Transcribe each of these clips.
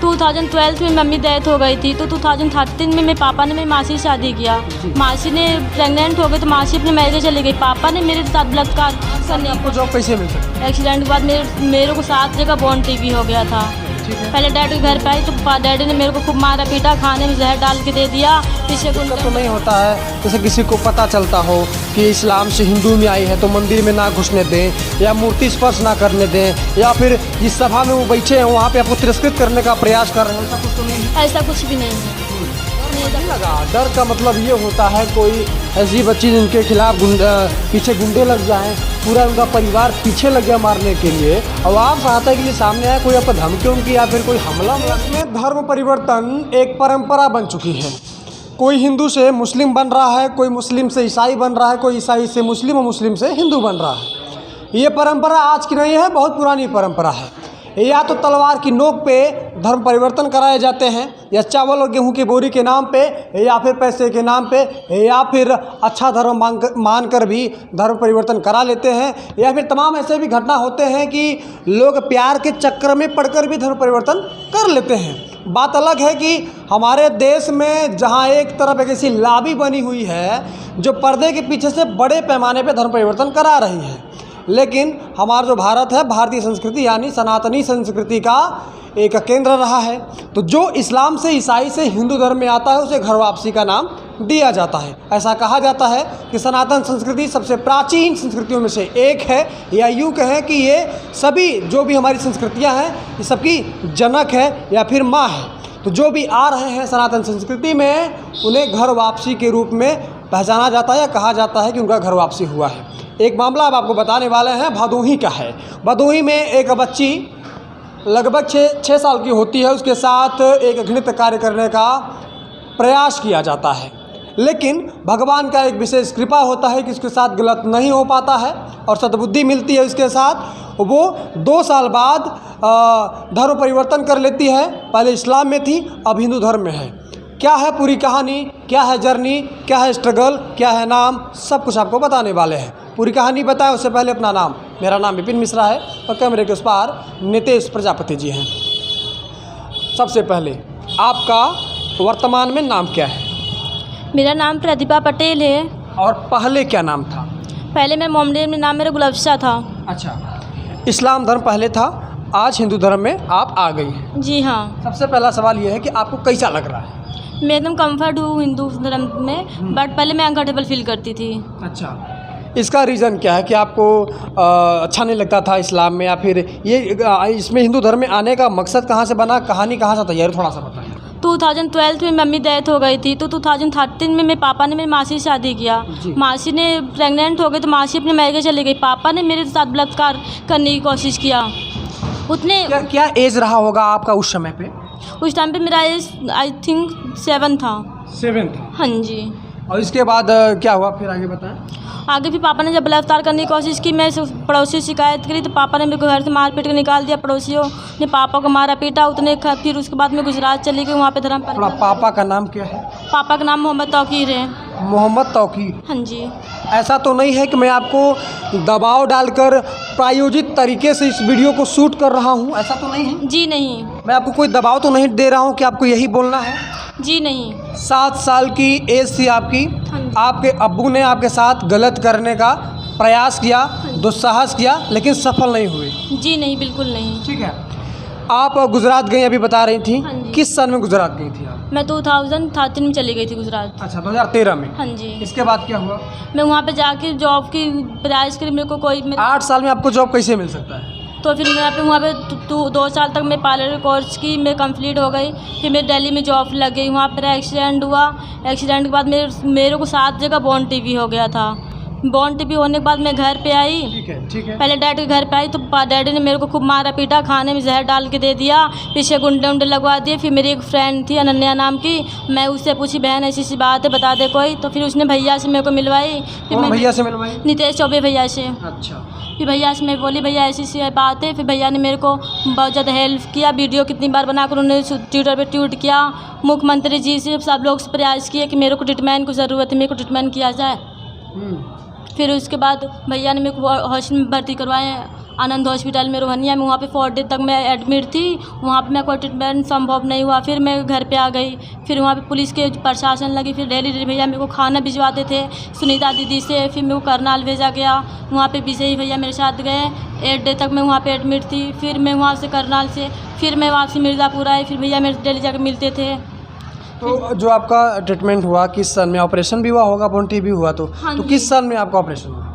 2012 में mummy death हो गई थी, तो 2013 में मेरे पापा ने मेरी मासी से शादी किया। मासी ने प्रेग्नेंट हो गई तो मासी अपने मैरिज चली गई। पापा ने मेरे साथ बलात्कार करने आपको जॉब कैसे मिल सकती है? एक्सीडेंट के बाद मेरे को 7 जगह बोन टीबी हो गया था। पहले डैडी के घर पे आई तो डैडी ने मेरे को खूब मारा पीटा, खाने में जहर डाल के दे दिया। पीछे तो नहीं होता है जैसे किसी को पता चलता हो कि इस्लाम से हिंदू में आई है तो मंदिर में ना घुसने दें या मूर्ति स्पर्श ना करने दें, या फिर जिस सभा में वो बैठे हैं वहाँ पे आपको तिरस्कृत करने का प्रयास कर रहे हैं, ऐसा कुछ तो नहीं है? ऐसा कुछ भी नहीं है। नहीं लगा। डर का मतलब ये होता है कोई ऐसी बच्ची जिनके खिलाफ पीछे गुंडे लग जाएं, पूरा उनका परिवार पीछे लग गया मारने के लिए, और आप चाहते हैं कि ये सामने आए कोई आपको धमकियों की या फिर कोई हमला में। धर्म परिवर्तन एक परंपरा बन चुकी है। कोई हिंदू से मुस्लिम बन रहा है, कोई मुस्लिम से ईसाई बन रहा है, कोई ईसाई से मुस्लिम और मुस्लिम से हिंदू बन रहा है। ये परंपरा आज की नहीं है, बहुत पुरानी परंपरा है। या तो तलवार की नोक पे धर्म परिवर्तन कराए जाते हैं, या चावल और गेहूं की बोरी के नाम पे, या फिर पैसे के नाम पे, या फिर अच्छा धर्म मानकर भी धर्म परिवर्तन करा लेते हैं, या फिर तमाम ऐसे भी घटना होते हैं कि लोग प्यार के चक्कर में पड़कर भी धर्म परिवर्तन कर लेते हैं। बात अलग है कि हमारे देश में जहाँ एक तरफ एक ऐसी लॉबी बनी हुई है जो पर्दे के पीछे से बड़े पैमाने पर धर्म परिवर्तन करा रही है, लेकिन हमारा जो भारत है, भारतीय संस्कृति यानी सनातनी संस्कृति का एक केंद्र रहा है। तो जो इस्लाम से ईसाई से हिंदू धर्म में आता है उसे घर वापसी का नाम दिया जाता है। ऐसा कहा जाता है कि सनातन संस्कृति सबसे प्राचीन संस्कृतियों में से एक है, या यूँ कहें कि ये सभी जो भी हमारी संस्कृतियाँ हैं ये सबकी जनक है या फिर माँ है। तो जो भी आ रहे हैं सनातन संस्कृति में उन्हें घर वापसी के रूप में पहचाना जाता है या कहा जाता है कि उनका घर वापसी हुआ है। एक मामला अब आपको बताने वाले हैं, भदोही का है। भदोही में एक बच्ची लगभग 6 साल की होती है, उसके साथ एक घृणित कार्य करने का प्रयास किया जाता है, लेकिन भगवान का एक विशेष कृपा होता है कि उसके साथ गलत नहीं हो पाता है और सद्बुद्धि मिलती है उसके साथ। वो 2 साल बाद धर्म परिवर्तन कर लेती है। पहले इस्लाम में थी, अब हिंदू धर्म में है। क्या है पूरी कहानी, क्या है जर्नी, क्या है स्ट्रगल, क्या है नाम, सब कुछ आपको बताने वाले हैं। पूरी कहानी बताएं उससे पहले अपना नाम। मेरा नाम विपिन मिश्रा है और कैमरे के उस पार नितेश प्रजापति जी हैं। सबसे पहले आपका वर्तमान में नाम क्या है? मेरा नाम प्रतिभा पटेल है। और पहले क्या नाम था? पहले मैं मोमडेन में नाम मेरा गुलफ्शा था। अच्छा, इस्लाम धर्म पहले था, आज हिंदू धर्म में आप आ गई हैं। जी हाँ। सबसे पहला सवाल ये है कि आपको कैसा लग रहा है? मैं एकदम कंफर्ट हूँ हिंदू धर्म में, बट पहले मैं अनकंफर्टेबल फील करती थी। अच्छा, इसका रीज़न क्या है कि आपको अच्छा नहीं लगता था इस्लाम में, या फिर ये इसमें हिंदू धर्म में आने का मकसद कहाँ से बना, कहानी कहाँ से तैयार, थोड़ा सा बताएं। 2012 में मम्मी डेथ हो गई थी, तो 2013 में मेरे पापा ने मेरी मासी से शादी किया। मासी ने प्रेग्नेंट हो गई तो मासी अपने मैरिज चली गई। पापा ने मेरे साथ बलात्कार करने की कोशिश किया। उतने क्या एज रहा होगा आपका उस समय पे? उस टाइम पे मेरा एज आई थिंक 7 था। 7 था? हाँ जी। और इसके बाद क्या हुआ फिर, आगे बताएं। आगे फिर पापा ने जब बलात्कार करने की कोशिश की, मैं पड़ोसी से शिकायत करी तो पापा ने मेरे को घर से मार पीट के निकाल दिया। पड़ोसियों ने पापा को मारा पीटा उतने। फिर उसके बाद मैं गुजरात चली गई, वहाँ पे धर्म पर। पापा का नाम क्या है? पापा का नाम मोहम्मद तौकीर है। मोहम्मद तौकीर? हाँ जी। ऐसा तो नहीं है कि मैं आपको दबाव डालकर प्रायोजित तरीके से इस वीडियो को शूट कर रहा हूँ, ऐसा तो नहीं है? जी नहीं। मैं आपको कोई दबाव तो नहीं दे रहा हूँ कि आपको यही बोलना है? जी नहीं। 7 साल की एज थी आपकी, आपके अब्बू ने आपके साथ गलत करने का प्रयास किया, दुस्साहस किया, लेकिन सफल नहीं हुए? जी नहीं, बिल्कुल नहीं। ठीक है। आप गुजरात गई अभी बता रही थी, हाँ जी। किस साल में गुजरात गई थी आप? मैं 2013 में चली गई थी गुजरात। अच्छा, 2013 में? हाँ जी। इसके बाद क्या हुआ? मैं वहाँ पे जाके जॉब की प्रयास करी, मेरे को कोई 8 साल में आपको जॉब कैसे मिल सकता है? तो फिर मैं वहाँ पे 2 साल तक मैं पार्लर कोर्स की मैं कंप्लीट हो गई। फिर मैं दिल्ली में जॉब लग गई, वहाँ पर एक्सीडेंट हुआ। एक्सीडेंट के बाद मेरे को 7 जगह बोन टीबी हो गया था। बोन टीबी होने के बाद मैं घर पे आई। ठीक है। पहले डैडी के घर पे आई तो डैडी ने मेरे को खूब मारा पीटा, खाने में जहर डाल के दे दिया, पीछे गुंडे उंडे लगवा दिए। फिर मेरी एक फ्रेंड थी अनन्या नाम की, मैं उससे पूछी बहन ऐसी सी बात है बता दे कोई, तो फिर उसने भैया से मेरे को मिलवाई। फिर मैं भैया से मिलवाई? नितेश चौबे भैया से। अच्छा। फिर भैया से मैं बोली भैया ऐसी सी बात है। फिर भैया ने मेरे को बहुत ज़्यादा हेल्प किया। वीडियो कितनी बार बनाकर उन्होंने ट्विटर पे ट्वीट किया। मुख्यमंत्री जी से सब लोग प्रयास किए कि मेरे को ट्रीटमेंट की ज़रूरत है, मेरे को ट्रीटमेंट किया जाए। फिर उसके बाद भैया ने मेरे को हॉस्टल में भर्ती करवाए आनंद हॉस्पिटल में रोहनिया में, वहाँ पे 4 डे तक मैं एडमिट थी। वहाँ पे मैं कोई ट्रीटमेंट संभव नहीं हुआ। फिर मैं घर पे आ गई। फिर वहाँ पे पुलिस के प्रशासन लगी। फिर डेली भैया मेरे को खाना भिजवाते थे सुनीता दीदी से। फिर मेरे को करनाल भेजा गया। वहाँ पे विजयी भैया मेरे साथ गए। 8 डे तक मैं वहाँ पे एडमिट थी। फिर मैं वहाँ से करनाल से फिर मैं वापसी मिर्ज़ापुर आई। फिर भैया मेरे डेली जाकर मिलते थे। तो जो आपका ट्रीटमेंट हुआ किस सन में, ऑपरेशन भी हुआ होगा, बोन टीबी हुआ तो हाँ तो जी। किस सन में आपका ऑपरेशन हुआ?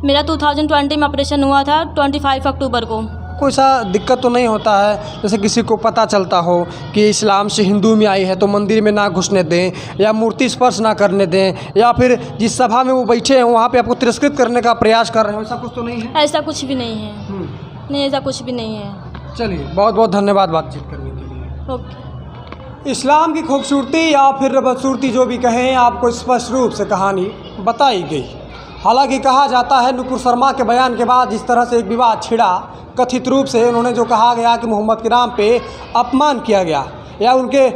मेरा 2020 में ऑपरेशन हुआ था, 25 अक्टूबर को। कोई सा दिक्कत तो नहीं होता है जैसे किसी को पता चलता हो कि इस्लाम से हिंदू में आई है तो मंदिर में ना घुसने दें या मूर्ति स्पर्श ना करने दें, या फिर जिस सभा में वो बैठे हैं वहाँ पे आपको तिरस्कृत करने का प्रयास कर रहे हैं, ऐसा कुछ तो नहीं है? ऐसा कुछ भी नहीं है। नहीं, ऐसा कुछ भी नहीं है। चलिए, बहुत बहुत धन्यवाद बातचीत करने के लिए। ओके। इस्लाम की खूबसूरती या फिर बदसूरती जो भी कहें, आपको स्पष्ट रूप से कहानी बताई गई। हालांकि कहा जाता है नुपुर शर्मा के बयान के बाद जिस तरह से एक विवाद छिड़ा, कथित रूप से उन्होंने जो कहा गया कि मोहम्मद के नाम पे अपमान किया गया, या उनके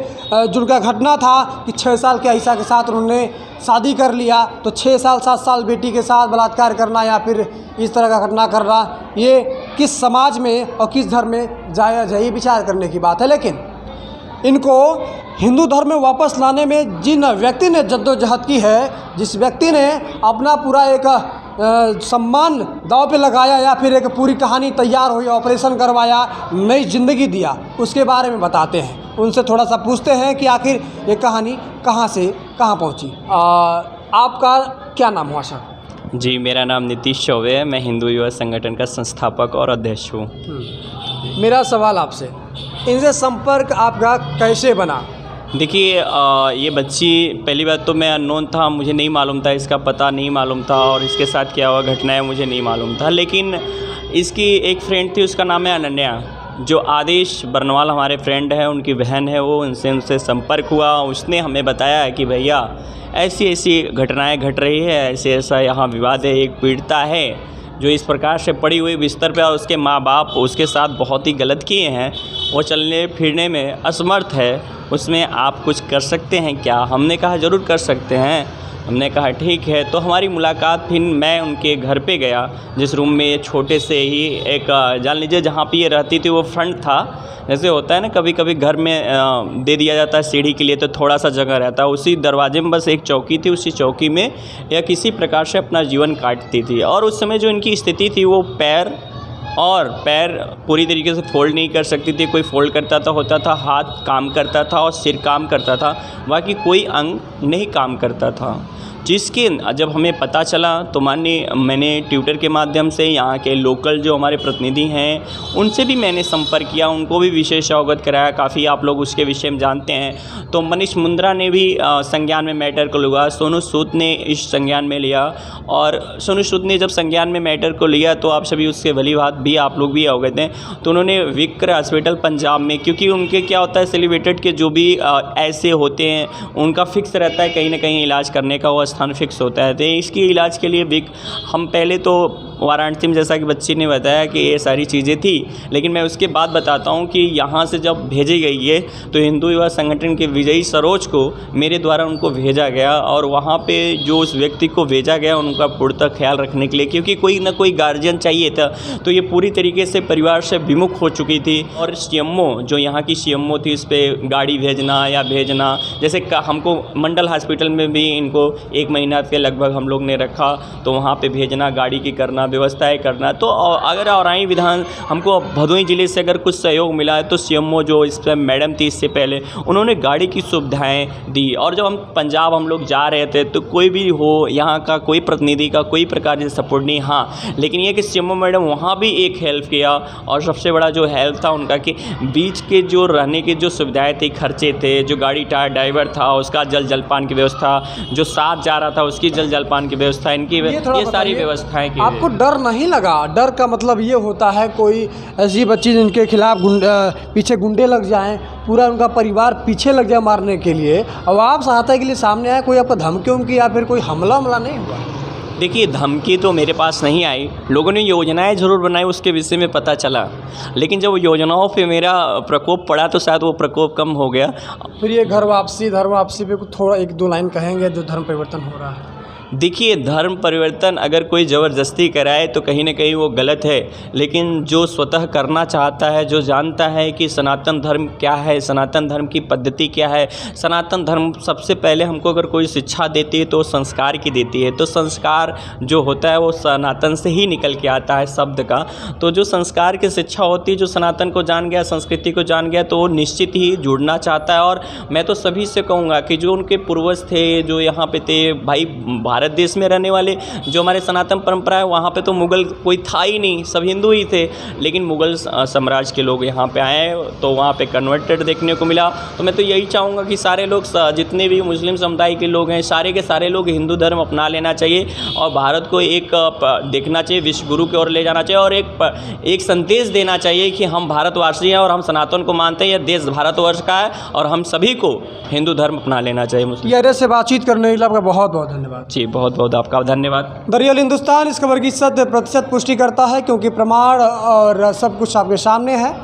जो उनका घटना था कि 6 साल के आयशा के साथ उन्होंने शादी कर लिया, तो 6 साल 7 साल बेटी के साथ बलात्कार करना या फिर इस तरह का घटना करना, ये किस समाज में और किस धर्म में जायज़ है, ये विचार करने की बात है। लेकिन इनको हिंदू धर्म में वापस लाने में जिन व्यक्ति ने जद्दोजहद की है, जिस व्यक्ति ने अपना पूरा एक सम्मान दांव पे लगाया या फिर एक पूरी कहानी तैयार हुई, ऑपरेशन करवाया, नई ज़िंदगी दिया, उसके बारे में बताते हैं। उनसे थोड़ा सा पूछते हैं कि आखिर ये कहानी कहाँ से कहाँ पहुँची। आपका क्या नाम हुआ सर? जी, मेरा नाम नीतीश चौबे है। मैं हिंदू युवा संगठन का संस्थापक और अध्यक्ष हूँ। मेरा सवाल आपसे, इनसे संपर्क आपका कैसे बना? देखिए, ये बच्ची, पहली बात तो मैं अननोन था, मुझे नहीं मालूम था, इसका पता नहीं मालूम था और इसके साथ क्या हुआ घटनाएं मुझे नहीं मालूम था। लेकिन इसकी एक फ्रेंड थी, उसका नाम है अनन्या, जो आदेश बरनवाल हमारे फ्रेंड है, उनकी बहन है वो, उनसे संपर्क हुआ। उसने हमें बताया कि भैया ऐसी ऐसी घटनाएं घट रही है, ऐसे ऐसा यहाँ विवाद है, एक पीड़िता है जो इस प्रकार से पड़ी हुई बिस्तर पे और उसके माँ बाप उसके साथ बहुत ही गलत किए हैं, वो चलने फिरने में असमर्थ है, उसमें आप कुछ कर सकते हैं क्या? हमने कहा ज़रूर कर सकते हैं। हमने कहा ठीक है। तो हमारी मुलाकात, फिर मैं उनके घर पे गया, जिस रूम में छोटे से ही एक, जान लीजिए जहाँ पे ये रहती थी वो फ्रंट था। जैसे होता है ना कभी कभी घर में दे दिया जाता है सीढ़ी के लिए तो थोड़ा सा जगह रहता है, उसी दरवाजे में बस एक चौकी थी, उसी चौकी में या किसी प्रकार से अपना जीवन काटती थी। और उस समय जो इनकी स्थिति थी, वो पैर पूरी तरीके से फोल्ड नहीं कर सकती थी। कोई फोल्ड करता था होता था, हाथ काम करता था और सिर काम करता था, बाकी कोई अंग नहीं काम करता था। जिसके जब हमें पता चला तो मैंने ट्विटर के माध्यम से यहाँ के लोकल जो हमारे प्रतिनिधि हैं उनसे भी मैंने संपर्क किया, उनको भी विशेष अवगत कराया। काफ़ी आप लोग उसके विषय में जानते हैं। तो मनीष मुंद्रा ने भी संज्ञान में मैटर को लिया, सोनू सूद ने इस संज्ञान में लिया, और सोनू सूद ने जब संज्ञान में मैटर को लिया तो आप सभी उसके भली बात भी आप लोग भी अवगत हैं। तो उन्होंने विक्र हॉस्पिटल पंजाब में, क्योंकि उनके क्या होता है सेलिब्रेटेड के जो भी ऐसे होते हैं उनका फिक्स रहता है कहीं ना कहीं इलाज करने का, वो स्थान फिक्स होता है। तो इसके इलाज के लिए हम पहले तो वाराणसी में, जैसा कि बच्ची ने बताया कि ये सारी चीज़ें थी, लेकिन मैं उसके बाद बताता हूँ कि यहाँ से जब भेजी गई है तो हिंदू युवा संगठन के विजयी सरोज को मेरे द्वारा उनको भेजा गया, और वहाँ पे जो उस व्यक्ति को भेजा गया उनका पूर्णतः ख्याल रखने के लिए, क्योंकि कोई ना कोई गार्जियन चाहिए था। तो ये पूरी तरीके से परिवार से विमुख हो चुकी थी। और सीएमओ, जो यहाँ की सीएमओ थी, इस पर गाड़ी भेजना या भेजना, जैसे हमको मंडल हॉस्पिटल में भी इनको 1 महीना के लगभग हम लोग ने रखा, तो वहाँ पर भेजना, गाड़ी की करना, व्यवस्थाएं करना। तो अगर औराई विधान हमको भदोही ज़िले से अगर कुछ सहयोग मिला है तो सीएमओ जो इस पर मैडम थी इससे पहले, उन्होंने गाड़ी की सुविधाएं दी। और जब हम पंजाब हम लोग जा रहे थे तो कोई भी हो, यहाँ का कोई प्रतिनिधि का कोई प्रकार से सपोर्ट नहीं। हाँ, लेकिन ये कि सीएमओ मैडम वहाँ भी एक हेल्प किया, और सबसे बड़ा जो हेल्प था उनका कि बीच के जो रहने की जो सुविधाएँ थी, खर्चे थे, जो गाड़ी ड्राइवर था उसका जल जलपान की व्यवस्था, जो साथ जा रहा था उसकी जल जलपान की व्यवस्था, इनकी ये सारी व्यवस्थाएँ की। आपको डर नहीं लगा? डर का मतलब ये होता है कोई ऐसी बच्ची जिनके खिलाफ पीछे गुंडे लग जाएं, पूरा उनका परिवार पीछे लग जाए मारने के लिए, अब आप सहायता के लिए सामने आए, कोई आपको धमकी उमकी या फिर कोई हमला नहीं हुआ? देखिए, धमकी तो मेरे पास नहीं आई, लोगों ने योजनाएं ज़रूर बनाई, उसके विषय में पता चला, लेकिन जब योजनाओं पे मेरा प्रकोप पड़ा तो शायद वो प्रकोप कम हो गया। फिर ये धर्म वापसी पे थोड़ा 1-2 लाइन कहेंगे जो धर्म परिवर्तन हो रहा है? देखिए, धर्म परिवर्तन अगर कोई ज़बरदस्ती कराए तो कहीं न कहीं वो गलत है, लेकिन जो स्वतः करना चाहता है, जो जानता है कि सनातन धर्म क्या है, सनातन धर्म की पद्धति क्या है, सनातन धर्म सबसे पहले हमको अगर कोई शिक्षा देती है तो संस्कार की देती है। तो संस्कार जो होता है वो सनातन से ही निकल के आता है शब्द का। तो जो संस्कार की शिक्षा होती है, जो सनातन को जान गया, संस्कृति को जान गया, तो वो निश्चित ही जुड़ना चाहता है। और मैं तो सभी से कहूँगा कि जो उनके पूर्वज थे, जो यहाँ पे थे, भाई भारत देश में रहने वाले जो हमारे सनातन परंपरा है, वहाँ पे तो मुग़ल कोई था ही नहीं, सब हिंदू ही थे। लेकिन मुग़ल साम्राज्य के लोग यहाँ पे आए तो वहाँ पे कन्वर्टेड देखने को मिला। तो मैं तो यही चाहूँगा कि सारे लोग, जितने भी मुस्लिम समुदाय के लोग हैं, सारे के सारे लोग हिंदू धर्म अपना लेना चाहिए और भारत को एक देखना चाहिए, विश्व गुरु की ओर ले जाना चाहिए और एक संदेश देना चाहिए कि हम भारतवासी हैं और हम सनातन को मानते हैं। यह देश भारतवर्ष का है और हम सभी को हिंदू धर्म अपना लेना चाहिए। मुस्लिम ये से बातचीत करने के लिए आपका बहुत बहुत धन्यवाद। जी, बहुत बहुत आपका धन्यवाद। द रियल हिंदुस्तान इस खबर की 100% पुष्टि करता है, क्योंकि प्रमाण और सब कुछ आपके सामने है।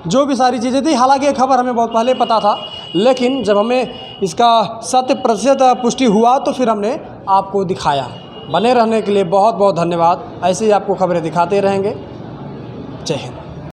जो भी सारी चीज़ें थी, हालांकि ये खबर हमें बहुत पहले पता था, लेकिन जब हमें इसका 100% पुष्टि हुआ तो फिर हमने आपको दिखाया। बने रहने के लिए बहुत बहुत धन्यवाद। ऐसे ही आपको खबरें दिखाते रहेंगे। जय हिंद।